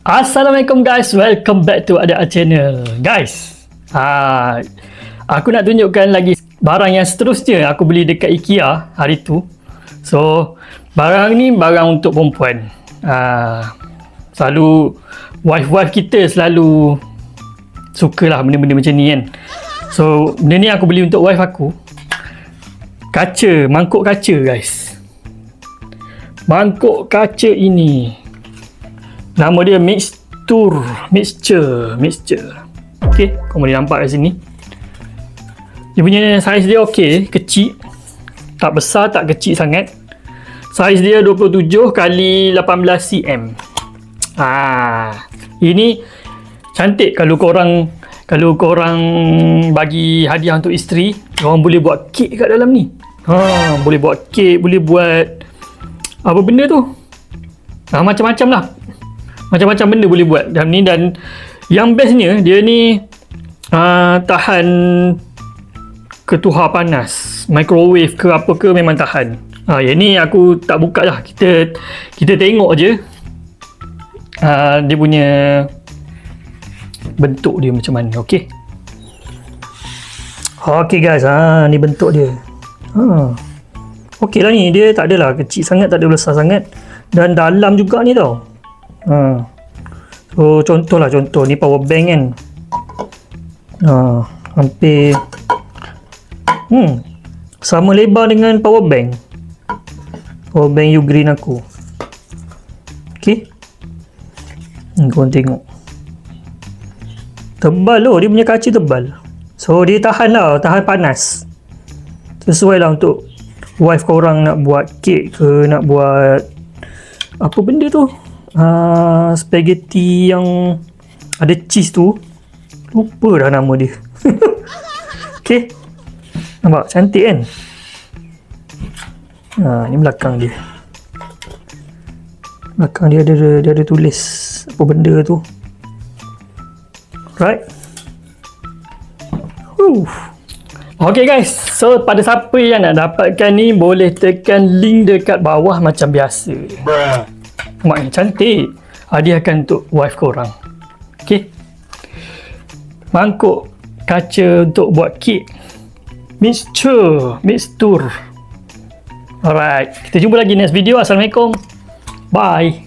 Assalamualaikum guys, welcome back to Ada Channel. Guys, aku nak tunjukkan lagi barang yang seterusnya aku beli dekat IKEA hari tu. So, barang ni barang untuk perempuan. Selalu wife-wife kita selalu sukalah benda-benda macam ni kan. So, benda ni aku beli untuk wife aku. Kaca, mangkuk kaca guys. Mangkuk kaca ini nama dia mixture. Okey, kau boleh nampak kat sini. Dia punya saiz dia okey, kecil. Tak besar, tak kecil sangat. Saiz dia 27 kali 18 cm. Ini cantik kalau korang bagi hadiah untuk isteri, korang boleh buat kek kat dalam ni. Boleh buat kek, boleh buat apa benda tu? Macam-macam lah. Macam-macam benda boleh buat dalam ni. Dan yang bestnya dia ni tahan ketuhar panas, microwave ke apa ke memang tahan. Yang ni aku tak buka lah, kita tengok je dia punya bentuk dia macam mana. Okey guys, ni bentuk dia. Okey lah ni, dia tak adalah kecil sangat, tak ada besar sangat, dan dalam juga ni tau. So contoh ni power bank kan. Hampir sama lebar dengan power bank Ugreen aku. Okey, korang tengok tebal loh, dia punya kaca tebal. So dia tahan panas. Sesuai lah untuk wife korang nak buat kek ke, nak buat apa benda tu, spaghetti yang ada cheese tu, lupa dah nama dia. Okey, nampak cantik kan. Ni belakang dia. Belakang dia ada tulis apa benda tu. Right. Okay guys, so pada siapa yang nak dapatkan ni, boleh tekan link dekat bawah macam biasa. Maknanya cantik, hadiahkan untuk wife korang. Okay, mangkuk kaca untuk buat kek, mixture. Alright, kita jumpa lagi next video. Assalamualaikum, bye.